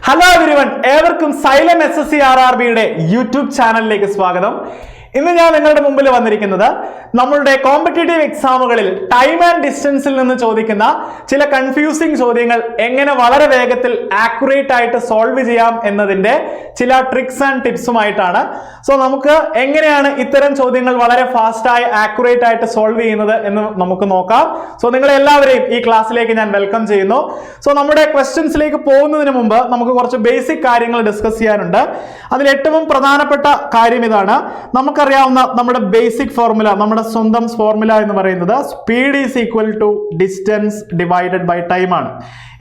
Hello everyone, ഏവർക്കും xylem SSC-RRB YouTube ചാനലിലേക്ക് സ്വാഗതം. ഇന്ന് ഞാൻ നിങ്ങളുടെ മുമ്പിൽ വന്നിരിക്കുന്നത് നമ്മളുടെ കോമ്പറ്റേറ്റീവ് എക്സാമുകളിൽ ടൈം ആൻഡ് ഡിസ്റ്റൻസിൽ നിന്ന് ചോദിക്കുന്ന ചില കൺഫ്യൂസിംഗ് ചോദ്യങ്ങൾ എങ്ങനെ വളരെ വേഗത്തിൽ ആക്യുറേറ്റ് ആയിട്ട് സോൾവ് ചെയ്യാം എന്നതിന്റെ ചില ട്രിക്സ് ആൻഡ് ടിപ്സുമായിട്ടാണ്. സോ നമുക്ക് എങ്ങനെയാണ് ഇത്തരം ചോദ്യങ്ങൾ വളരെ ഫാസ്റ്റായി ആക്യുറേറ്റ് ആയിട്ട് സോൾവ് ചെയ്യുന്നത് എന്ന് നമുക്ക് നോക്കാം. സോ നിങ്ങളെ എല്ലാവരെയും ഈ ക്ലാസ്സിലേക്ക് ഞാൻ വെൽക്കം ചെയ്യുന്നു. സോ നമ്മുടെ ക്വസ്റ്റ്യൻസിലേക്ക് പോകുന്നതിന് മുമ്പ് നമുക്ക് കുറച്ച് ബേസിക് കാര്യങ്ങൾ ഡിസ്കസ് ചെയ്യാനുണ്ട്. അതിൽ ഏറ്റവും പ്രധാനപ്പെട്ട കാര്യം ഇതാണ്. നമുക്കറിയാവുന്ന നമ്മുടെ ബേസിക് ഫോർമുല, നമ്മുടെ സ്വന്തം ഫോർമുല എന്ന് പറയുന്നത് speed is equal to distance divided by time ആണ്.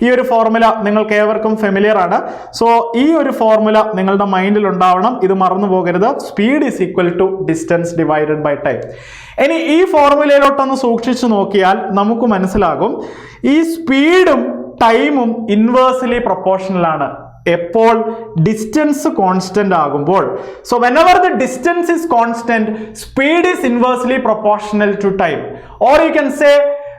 ഈ ഒരു ഫോർമുല നിങ്ങൾക്ക് ഏവർക്കും ഫെമിലിയർ ആണ്. സോ ഈ ഒരു ഫോർമുല നിങ്ങളുടെ മൈൻഡിൽ ഉണ്ടാവണം, ഇത് മറന്നു പോകരുത്. Speed is equal to distance divided by time. ഇനി ഈ ഫോർമുലയിലോട്ടൊന്ന് സൂക്ഷിച്ചു നോക്കിയാൽ നമുക്ക് മനസ്സിലാകും ഈ സ്പീഡും ടൈമും ഇൻവേഴ്സ്ലി പ്രൊപ്പോർഷണൽ ആണ് എപ്പോൾ ഡിസ്റ്റൻസ് കോൺസ്റ്റന്റ് ആകുമ്പോൾ. So whenever the distance is constant, speed is inversely proportional to time. Or you can say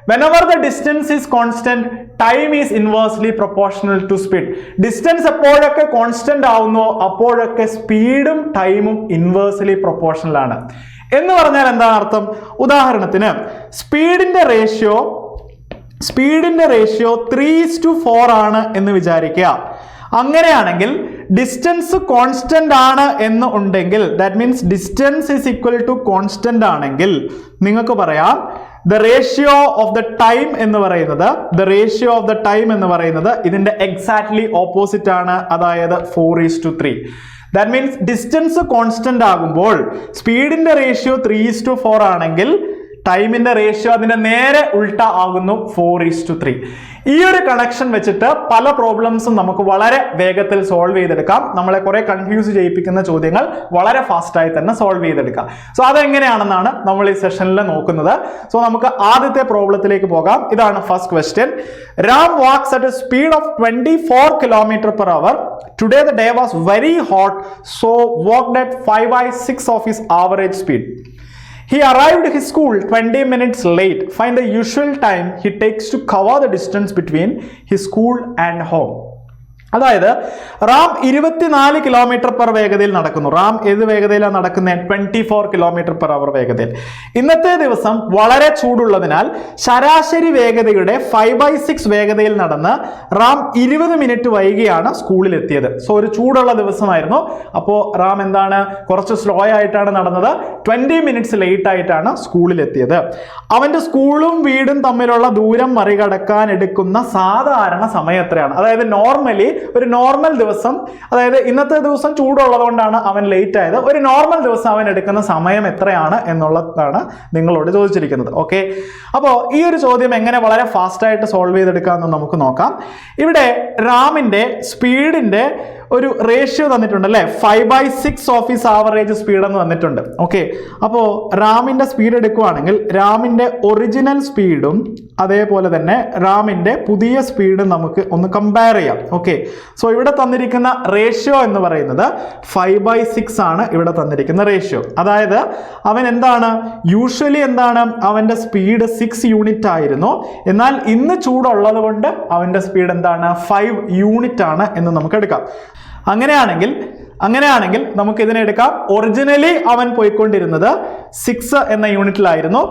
whenever the distance is constant, time is inversely proportional to speed. Distance എപ്പോഴൊക്കെ constant ആവുന്നോ അപ്പോഴൊക്കെ സ്പീഡും ടൈമും inversely proportional ആണ്. എന്ന് പറഞ്ഞാൽ എന്താണ് അർത്ഥം? ഉദാഹരണത്തിന് സ്പീഡിന്റെ റേഷ്യോ 3:4 ആണ് എന്ന് വിചാരിക്കുക. അങ്ങനെയാണെങ്കിൽ ഡിസ്റ്റൻസ് കോൺസ്റ്റന്റ് ആണ് എന്ന് ഉണ്ടെങ്കിൽ, that means distance is equal to constant ആണെങ്കിൽ നിങ്ങൾക്ക് പറയാം the ratio of the time എന്ന് പറയുന്നത് ഇതിന്റെ എക്സാക്ട്ലി ഓപ്പോസിറ്റ് ആണ്, അതായത് 4:3. ദാറ്റ് മീൻസ് ഡിസ്റ്റൻസ് കോൺസ്റ്റന്റ് ആകുമ്പോൾ സ്പീഡിന്റെ റേഷ്യോ 3:4 ആണെങ്കിൽ ടൈമിന്റെ റേഷ്യോ അതിന്റെ നേരെ ഉൾട്ട ആകുന്നു, 4:3. ഈ ഒരു കണക്ഷൻ വെച്ചിട്ട് പല പ്രോബ്ലംസും നമുക്ക് വളരെ വേഗത്തിൽ സോൾവ് ചെയ്തെടുക്കാം. നമ്മളെ കുറെ കൺഫ്യൂസ് ചെയ്യിപ്പിക്കുന്ന ചോദ്യങ്ങൾ വളരെ ഫാസ്റ്റായി തന്നെ സോൾവ് ചെയ്തെടുക്കാം. സോ അതെങ്ങനെയാണെന്നാണ് നമ്മൾ ഈ സെഷനിൽ നോക്കുന്നത്. സോ നമുക്ക് ആദ്യത്തെ പ്രോബ്ലത്തിലേക്ക് പോകാം. ഇതാണ് first question. Ram walks at a speed of 24 km/h. Today the day was very hot, so walked at 5/6 of his average speed. He arrived at his school 20 minutes late. Find the usual time he takes to cover the distance between his school and home. അതായത് Ram 24 km/h വേഗതയിൽ നടക്കുന്നു. റാം ഏത് വേഗതയിലാണ് നടക്കുന്നത്? 24 km/h വേഗതയിൽ. ഇന്നത്തെ ദിവസം വളരെ ചൂടുള്ളതിനാൽ ശരാശരി വേഗതയുടെ 5/6 വേഗതയിൽ നടന്ന് റാം 20 മിനിറ്റ് വൈകിയാണ് സ്കൂളിൽ എത്തിയത്. സോ ഒരു ചൂടുള്ള ദിവസമായിരുന്നു. അപ്പോൾ റാം എന്താണ്, കുറച്ച് സ്ലോ ആയിട്ടാണ് നടന്നത്. 20 മിനിറ്റ്സ് ലേറ്റ് ആയിട്ടാണ് സ്കൂളിൽ എത്തിയത്. അവന്റെ സ്കൂളും വീടും തമ്മിലുള്ള ദൂരം മറികടക്കാൻ എടുക്കുന്ന സാധാരണ സമയം എത്രയാണ്? അതായത് നോർമലി ഒരു നോർമൽ ദിവസം, അതായത് ഇന്നത്തെ ദിവസം ചൂടുള്ളതുകൊണ്ടാണ് അവൻ ലേറ്റ് ആയത്. ഒരു നോർമൽ ദിവസം അവൻ എടുക്കുന്ന സമയം എത്രയാണ് എന്നുള്ളതാണ് നിങ്ങളോട് ചോദിച്ചിരിക്കുന്നത്. ഓക്കെ, അപ്പോൾ ഈ ഒരു ചോദ്യം എങ്ങനെ വളരെ ഫാസ്റ്റ് ആയിട്ട് സോൾവ് ചെയ്തെടുക്കാമെന്ന് നമുക്ക് നോക്കാം. ഇവിടെ റാമിന്റെ സ്പീഡിന്റെ ഒരു റേഷ്യോ തന്നിട്ടുണ്ട് അല്ലെ, 5/6 ഓഫ് ഹിസ് ആവറേജ് സ്പീഡ് എന്ന് തന്നിട്ടുണ്ട്. ഓക്കെ, അപ്പോൾ റാമിന്റെ സ്പീഡ് എടുക്കുവാണെങ്കിൽ റാമിന്റെ ഒറിജിനൽ സ്പീഡും അതേപോലെ തന്നെ റാമിന്റെ പുതിയ സ്പീഡും നമുക്ക് ഒന്ന് കമ്പയർ ചെയ്യാം. ഓക്കെ, സോ ഇവിടെ തന്നിരിക്കുന്ന റേഷ്യോ എന്ന് പറയുന്നത് 5/6 ആണ്. ഇവിടെ തന്നിരിക്കുന്ന റേഷ്യോ, അതായത് അവൻ എന്താണ്, യൂഷ്വലി എന്താണ്, അവന്റെ സ്പീഡ് 6 യൂണിറ്റ് ആയിരുന്നു. എന്നാൽ ഇന്ന് ചൂടുള്ളത് കൊണ്ട് അവന്റെ സ്പീഡ് എന്താണ്, 5 യൂണിറ്റ് ആണ് എന്ന് നമുക്ക് എടുക്കാം. അങ്ങനെയാണെങ്കിൽ നമുക്ക് ഇതിനെ എടുക്കാം. ഒറിജിനലി അവൻ പോയിക്കൊണ്ടിരുന്നത് 6 എന്ന യൂണിറ്റിലായിരുന്നു.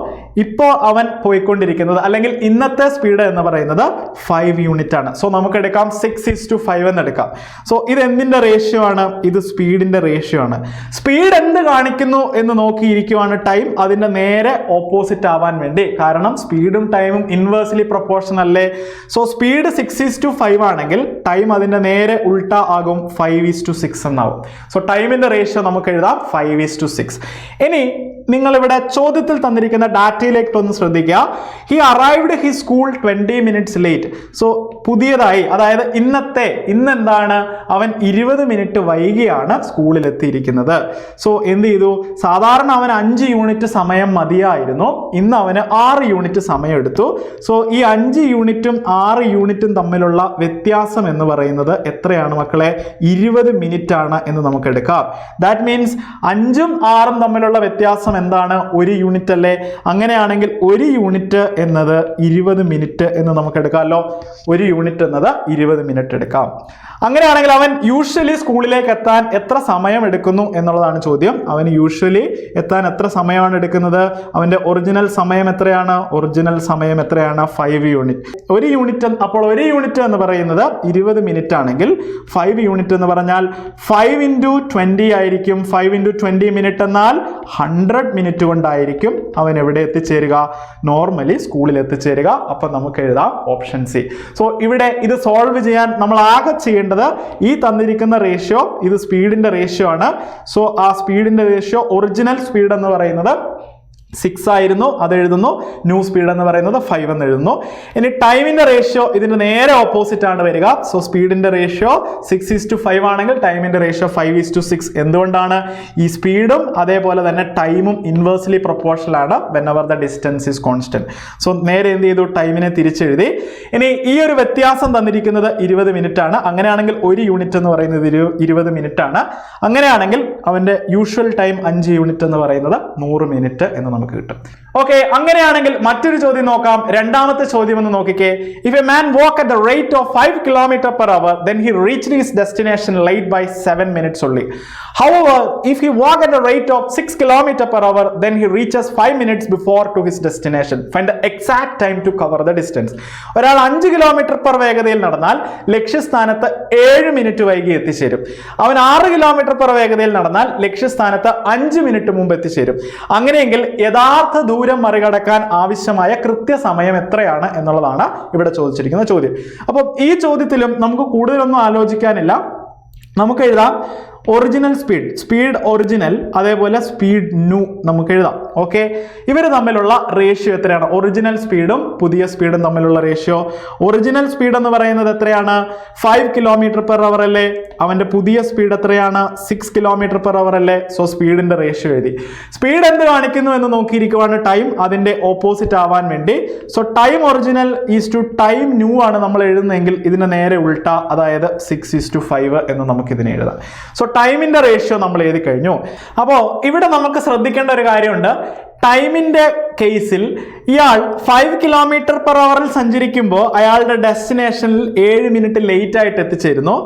ഇപ്പോൾ അവൻ പോയിക്കൊണ്ടിരിക്കുന്നത്, അല്ലെങ്കിൽ ഇന്നത്തെ സ്പീഡ് എന്ന് പറയുന്നത് 5 യൂണിറ്റ് ആണ്. സോ നമുക്ക് എടുക്കാം 6:5 എന്ന് എടുക്കാം. സോ ഇത് എന്തിന്റെ റേഷ്യോ ആണ്? ഇത് സ്പീഡിന്റെ റേഷ്യോ ആണ്. സ്പീഡ് എന്ത് കാണിക്കുന്നു എന്ന് നോക്കിയിരിക്കുവാണ് ടൈം അതിന്റെ നേരെ ഓപ്പോസിറ്റ് ആവാൻ വേണ്ടി. കാരണം സ്പീഡും ടൈമും ഇൻവേഴ്സ്ലി പ്രൊപ്പോർഷണൽ അല്ലേ. സോ സ്പീഡ് 6:5 ആണെങ്കിൽ ടൈം അതിന്റെ നേരെ ഉൾട്ട ആകും, 5:6 എന്നാവും. സോ ടൈമിന്റെ റേഷ്യോ നമുക്ക് എഴുതാം 5:6. ഇനി നിങ്ങൾ ഇവിടെ ചോദ്യത്തിൽ തന്നിരിക്കുന്ന ഡാറ്റയിലേക്ക് ഒന്ന് ശ്രദ്ധിക്കുക. He arrived his school 20 minutes late. So പുതിയതായി, അതായത് ഇന്നെന്താണ്, അവൻ 20 മിനിറ്റ് വൈകിയാണ് സ്കൂളിൽ എത്തിയിരിക്കുന്നത്. സോ എന്ത് ചെയ്തു? സാധാരണ അവൻ 5 യൂണിറ്റ് സമയം മതിയായിരുന്നു, ഇന്ന് അവന് 6 യൂണിറ്റ് സമയം എടുത്തു. സോ ഈ 5 യൂണിറ്റും 6 യൂണിറ്റും തമ്മിലുള്ള വ്യത്യാസം എന്ന് പറയുന്നത് എത്രയാണ് മക്കളെ? 20 മിനിറ്റ് ആണ് എന്ന് നമുക്ക് എടുക്കാം. ദാറ്റ് മീൻസ് 5ഉം 6ഉം തമ്മിലുള്ള വ്യത്യാസം എന്താണ്? 1 യൂണിറ്റ് അല്ലേ? അങ്ങനെയാണെങ്കിൽ 1 യൂണിറ്റ് എന്നത് 20 മിനിറ്റ് എന്ന് നമുക്ക് എടുക്കാമല്ലോ. 1 യൂണിറ്റ് എന്നത് 20 മിനിറ്റ് എടുക്കാം. അങ്ങനെയാണെങ്കിൽ അവൻ യൂഷ്വലി സ്കൂളിലേക്ക് എത്താൻ എത്ര സമയം എടുക്കുന്നു എന്നുള്ളതാണ് ചോദ്യം. അവന് യൂഷ്വലി എത്താൻ എത്ര സമയമാണ് എടുക്കുന്നത്? അവൻ്റെ ഒറിജിനൽ സമയം എത്രയാണ്? ഒറിജിനൽ സമയം എത്രയാണ്? 5 യൂണിറ്റ്. 1 യൂണിറ്റ്, അപ്പോൾ 1 യൂണിറ്റ് എന്ന് പറയുന്നത് 20 മിനിറ്റ് ആണെങ്കിൽ 5 യൂണിറ്റ് എന്ന് പറഞ്ഞാൽ 5 × 20 ആയിരിക്കും. 5 × 20 മിനിറ്റ് എന്നാൽ 100 മിനിറ്റ് കൊണ്ടായിരിക്കും അവൻ എവിടെ എത്തിച്ചേരുക? നോർമലി സ്കൂളിൽ എത്തിച്ചേരുക. അപ്പം നമുക്ക് എഴുതാം ഓപ്ഷൻ സി. സോ ഇവിടെ ഇത് സോൾവ് ചെയ്യാൻ നമ്മൾ ആകെ ചെയ്യേണ്ടത് ഈ തന്നിരിക്കുന്ന റേഷ്യോ, ഇത് സ്പീഡിന്റെ റേഷ്യോ ആണ്. സോ ആ സ്പീഡിന്റെ റേഷ്യോ ഒറിജിനൽ സ്പീഡ് എന്ന് പറയുന്നത് 6 ആയിരുന്നു, അത് എഴുതുന്നു. ന്യൂ സ്പീഡ് എന്ന് പറയുന്നത് 5 എന്ന് എഴുതുന്നു. ഇനി ടൈമിന്റെ റേഷ്യോ ഇതിന് നേരെ ഓപ്പോസിറ്റ് ആണ് വരിക. സോ സ്പീഡിന്റെ റേഷ്യോ 6:5 ആണെങ്കിൽ ടൈമിന്റെ റേഷ്യോ 5:6. എന്തുകൊണ്ടാണ്? ഈ സ്പീഡും അതേപോലെ തന്നെ ടൈമും ഇൻവേഴ്സ്ലി പ്രൊപ്പോർഷണൽ ആണ് whenever the distance is constant. So നേരെ എന്ത് ചെയ്തു? ടൈമിനെ തിരിച്ചെഴുതി. ഇനി ഈ ഒരു വ്യത്യാസം തന്നിരിക്കുന്നത് 20 മിനിറ്റ് ആണ്. അങ്ങനെയാണെങ്കിൽ 1 യൂണിറ്റ് എന്ന് പറയുന്നത് 20 മിനിറ്റ് ആണ്. അങ്ങനെയാണെങ്കിൽ അവന്റെ യൂഷ്വൽ ടൈം 5 യൂണിറ്റ് എന്ന് പറയുന്നത് 100 മിനിറ്റ് എന്ന് നമുക്ക് കിട്ടും. ഓക്കെ, അങ്ങനെയാണെങ്കിൽ മറ്റൊരു ചോദ്യം നോക്കാം. രണ്ടാമത്തെ ചോദ്യം ഒന്ന് നോക്കിക്കേ. If a man walk at the rate of 5 km/h then he reached his destination late by 7 minutes only. However, if he walk at the rate of 6 km/h then he reaches 5 minutes before to his destination. Find the exact time to cover the distance. ഒരാൾ 5 km/h വേഗതയിൽ നടന്നാൽ ലക്ഷ്യസ്ഥാനത്ത് 7 minute വൈകി എത്തിച്ചേരും. അവൻ 6 km/h വേഗതയിൽ നടന്നാൽ ലക്ഷ്യസ്ഥാനത്ത് 5 മിനിറ്റ് മുമ്പ് എത്തിച്ചേരും. അങ്ങനെയെങ്കിൽ യഥാർത്ഥ ദൂരം മറികടക്കാൻ ആവശ്യമായ കൃത്യസമയം എത്രയാണ് എന്നുള്ളതാണ് ഇവിടെ ചോദിച്ചിരിക്കുന്ന ചോദ്യം. അപ്പോൾ ഈ ചോദ്യത്തിലും നമുക്ക് കൂടുതലൊന്നും ആലോചിക്കാനില്ല. നമുക്ക് എഴുതാം ഒറിജിനൽ സ്പീഡ് ഒറിജിനൽ, അതേപോലെ സ്പീഡ് ന്യൂ നമുക്ക് എഴുതാം. ഓക്കെ, ഇവർ തമ്മിലുള്ള റേഷ്യോ എത്രയാണ്? ഒറിജിനൽ സ്പീഡും പുതിയ സ്പീഡും തമ്മിലുള്ള റേഷ്യോ. ഒറിജിനൽ സ്പീഡ് എന്ന് പറയുന്നത് എത്രയാണ്? 5 km/h അല്ലേ? അവന്റെ പുതിയ സ്പീഡ് എത്രയാണ്? 6 km/h അല്ലേ? സോ സ്പീഡിന്റെ റേഷ്യോ എഴുതി. സ്പീഡ് എന്ത് കാണിക്കുന്നു എന്ന് നോക്കിയിരിക്കുവാണ് ടൈം, അതിന്റെ ഓപ്പോസിറ്റ് ആവാൻ വേണ്ടി. So time original is to time new ആണ് നമ്മൾ എഴുതുന്നതെങ്കിൽ ഇതിന് നേരെ ഉൾട്ട, അതായത് 6:5 എന്ന് നമുക്ക് ഇതിനെ എഴുതാം. സോ ടൈമിന്റെ റേഷ്യോ നമ്മൾ എഴുതി കഴിഞ്ഞു. അപ്പോൾ ഇവിടെ നമുക്ക് ശ്രദ്ധിക്കേണ്ട ഒരു കാര്യമുണ്ട്. ടൈമിന്റെ കേസിൽ ഇയാൾ 5 km/h സഞ്ചരിക്കുമ്പോൾ അയാളുടെ ഡെസ്റ്റിനേഷനിൽ 7 മിനിറ്റ് ലേറ്റ് ആയിട്ട് എത്തിച്ചേരുന്നു.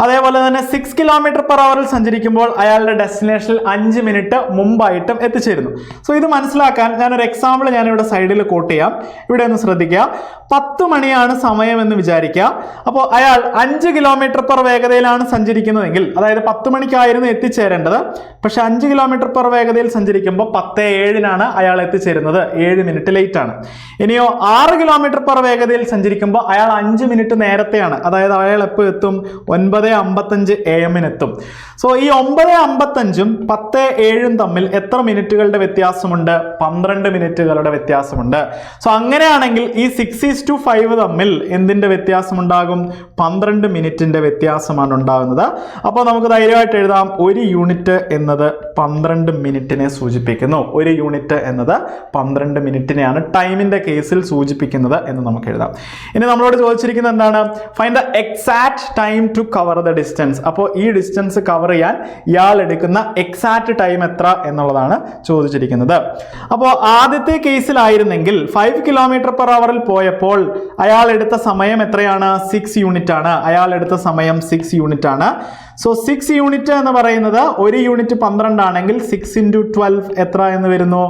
അതേപോലെ തന്നെ 6 km/h സഞ്ചരിക്കുമ്പോൾ അയാളുടെ ഡെസ്റ്റിനേഷനിൽ 5 മിനിറ്റ് മുമ്പായിട്ടും എത്തിച്ചേരുന്നു. സോ ഇത് മനസ്സിലാക്കാൻ ഞാനൊരു എക്സാമ്പിൾ ഞാനിവിടെ സൈഡിൽ കോട്ട് ചെയ്യാം. ഇവിടെ ഒന്ന് ശ്രദ്ധിക്കുക. 10 മണിയാണ് സമയം എന്ന് വിചാരിക്കുക. അപ്പോൾ അയാൾ 5 km/h വേഗതയിലാണ് സഞ്ചരിക്കുന്നതെങ്കിൽ, അതായത് 10 മണിക്കായിരുന്നു എത്തിച്ചേരേണ്ടത്, പക്ഷെ 5 km/h വേഗതയിൽ സഞ്ചരിക്കുമ്പോൾ 10:07 അയാൾ എത്തിച്ചേരുന്നത്, 7 മിനിറ്റ് ലേറ്റ് ആണ്. ഇനിയോ 6 km/h വേഗതയിൽ സഞ്ചരിക്കുമ്പോൾ അയാൾ 5 മിനിറ്റ് നേരത്തെയാണ്, അതായത് അയാൾ എപ്പോൾ എത്തും? 9:55 AM എത്തും. സോ ഈ 9:55 10:07 തമ്മിൽ എത്ര മിനിറ്റുകളുടെ വ്യത്യാസമുണ്ട്? 12 മിനിറ്റുകളുടെ വ്യത്യാസമുണ്ട്. സോ അങ്ങനെയാണെങ്കിൽ ഈ 6:5 തമ്മിൽ എന്തിന്റെ വ്യത്യാസം ഉണ്ടാകും? 12 മിനിറ്റിന്റെ വ്യത്യാസമാണ് ഉണ്ടാകുന്നത്. അപ്പോൾ നമുക്ക് ധൈര്യമായിട്ട് എഴുതാം 1 യൂണിറ്റ് എന്നത് 12 മിനിറ്റിനെ സൂചിപ്പിക്കുന്നു. 1 യൂണിറ്റ് എന്നത് 12 മിനിറ്റിനെയാണ് ടൈമിന്റെ കേസിൽ സൂചിപ്പിക്കുന്നത് എന്ന് നമുക്ക് എഴുതാം. ഇനി നമ്മളോട് ചോദിച്ചിരിക്കുന്നത് എന്താണ്? Find the exact time to cover the distance. അപ്പോൾ ഈ ഡിസ്റ്റൻസ് കവർ ചെയ്യാൻ ഇയാൾ എടുക്കുന്ന എക്സാക്ട് ടൈം എത്ര എന്നുള്ളതാണ് ചോദിച്ചിരിക്കുന്നത്. അപ്പോൾ ആദ്യത്തെ കേസിലായിരുന്നെങ്കിൽ 5 km/h പോയപ്പോൾ അയാൾ എടുത്ത സമയം എത്രയാണ്? 6 യൂണിറ്റ് ആണ്. അയാൾ എടുത്ത സമയം 6 യൂണിറ്റ് ആണ്. സോ 6 യൂണിറ്റ് എന്ന് പറയുന്നത് 1 യൂണിറ്റ് 12 ആണെങ്കിൽ 6 × 12 എത്ര എന്ന് വരുന്നു?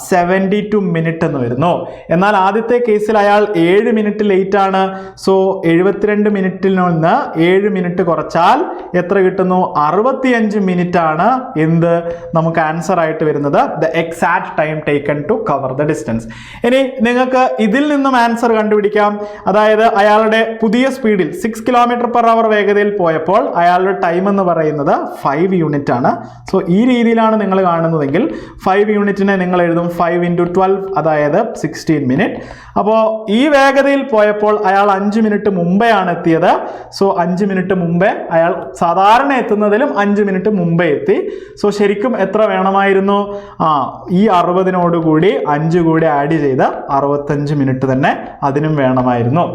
72 മിനിറ്റ് എന്ന് വരുന്നു. എന്നാൽ ആദ്യത്തെ കേസിൽ അയാൾ 7 മിനിറ്റ് ലേറ്റ് ആണ്. സോ 72 മിനിറ്റിൽ നിന്ന് 7 മിനിറ്റ് കുറച്ചാൽ എത്ര കിട്ടുന്നു? 65 മിനിറ്റ് ആണ് എന്ത് നമുക്ക് ആൻസർ ആയിട്ട് വരുന്നത്? The exact time taken to cover the distance. ഇനി നിങ്ങൾക്ക് ഇതിൽ നിന്നും ആൻസർ കണ്ടുപിടിക്കാം. അതായത് അയാളുടെ പുതിയ സ്പീഡിൽ 6 km/h വേഗതയിൽ പോയപ്പോൾ അയാളുടെ ടൈം എന്ന് പറയുന്നത് 5 യൂണിറ്റ് ആണ്. സോ ഈ രീതിയിലാണ് നിങ്ങൾ കാണുന്നതെങ്കിൽ 5 യൂണിറ്റിനെ നിങ്ങൾ എഴുതും 5 × 12, അതായത് 16 മിനിറ്റ്. അപ്പോൾ ഈ വേഗതയിൽ പോയപ്പോൾ അയാൾ 5 മിനിറ്റ് മുമ്പേ ആണ് എത്തിയത്. സോ 5 മിനിറ്റ് മുമ്പേ അയാൾ സാധാരണ എത്തുന്നതിലും 5 മിനിറ്റ് മുമ്പേ എത്തി. സോ ശരിക്കും എത്ര വേണമായിരുന്നു? ഈ 60-നോട് കൂടി 5 കൂടി ആഡ് ചെയ്ത് 65 മിനിറ്റ് തന്നെ അതിനും വേണമായിരുന്നു.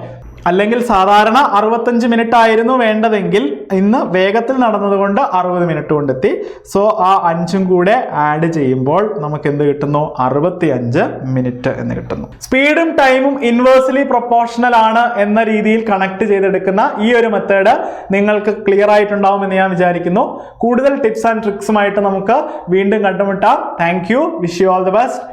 അല്ലെങ്കിൽ സാധാരണ 65 മിനിറ്റ് ആയിരുന്നു വേണ്ടതെങ്കിൽ ഇന്ന് വേഗത്തിൽ നടന്നതുകൊണ്ട് 60 മിനിറ്റ് കൊണ്ടെത്തി. സോ ആ 5ഉം കൂടെ ആഡ് ചെയ്യുമ്പോൾ നമുക്ക് എന്ത് കിട്ടുന്നു? 65 മിനിറ്റ് എന്ന് കിട്ടുന്നു. സ്പീഡും ടൈമും ഇൻവേഴ്സ്ലി പ്രൊപ്പോർഷണൽ ആണ് എന്ന രീതിയിൽ കണക്ട് ചെയ്തെടുക്കുന്ന ഈ ഒരു മെത്തേഡ് നിങ്ങൾക്ക് ക്ലിയർ ആയിട്ടുണ്ടാവും എന്ന് ഞാൻ വിചാരിക്കുന്നു. കൂടുതൽ ടിപ്സ് ആൻഡ് ട്രിക്സുമായിട്ട് നമുക്ക് വീണ്ടും കണ്ടുമുട്ടാം. Thank you. Wish you all the best.